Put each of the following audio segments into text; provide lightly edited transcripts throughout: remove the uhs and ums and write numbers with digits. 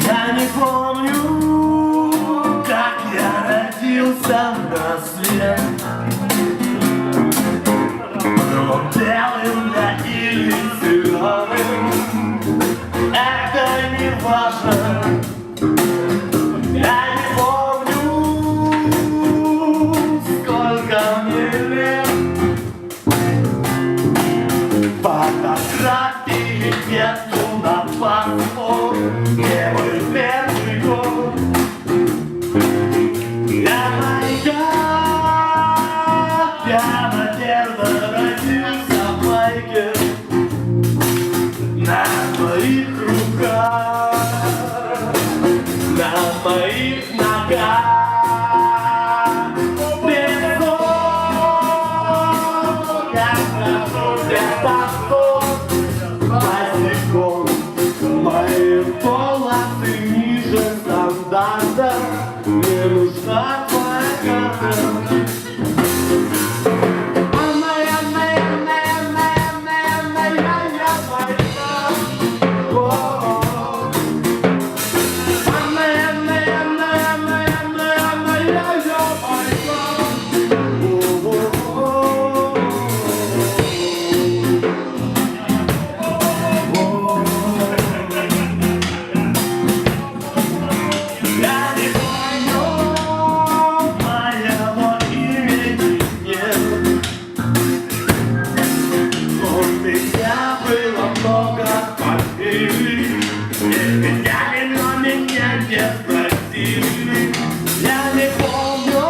Я не помню, как я родился на свет, но белым я или зеленым, это не важно. Я не помню, сколько мне лет. Фотографии нету на паспорт, не мой первый год. Я майка, я надежда, родился в майке. На моих руках, на моих ногах песок. Я хожу без тосок босиком. Мои волосы ниже стандарта. Мне нужна твоя карта. Было много фамилий, не меняли, но меня не спросили. Я не помню,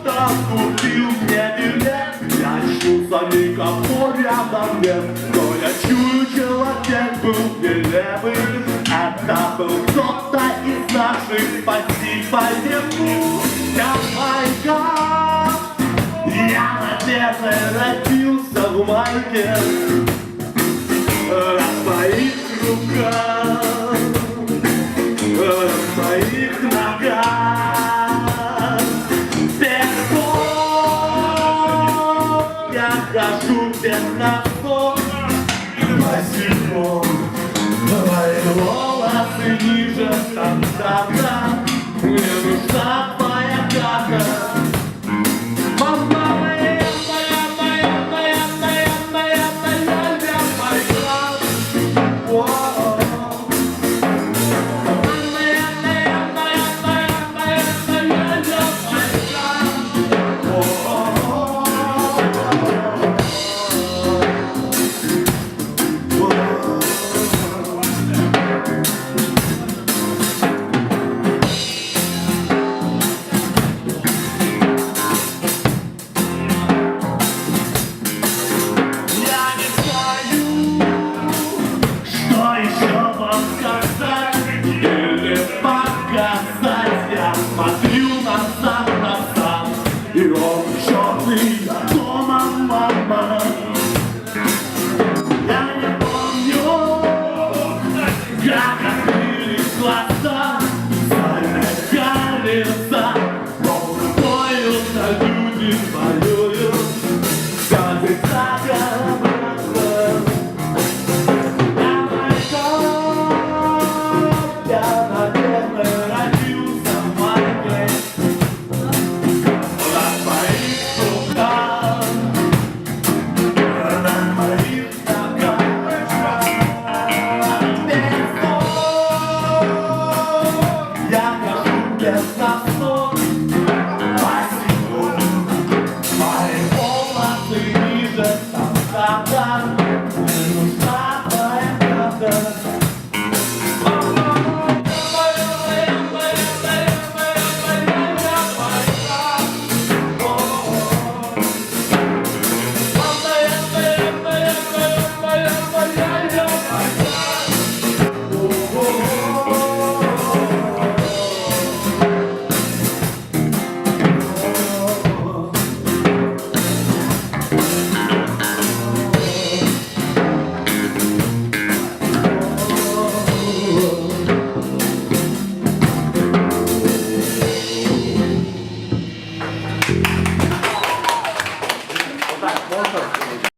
кто купил мне билет. Я ищу за никого рядом нет, но я чую, человек был нелепый. Это был кто-то из наших, спасибо ему. Я майка, я наверное родился в майке. На твоих руках, на твоих ногах песок. Я хожу без носков босиком. Твои волосы ниже стандарта. Мне нужна твоя карта. Я смотрю назад, и он черный, а дома мама. Я не помню, как открылись глаза, замекались, боются люди, воюют, каждый загородный. Мои волосы ниже стандарта.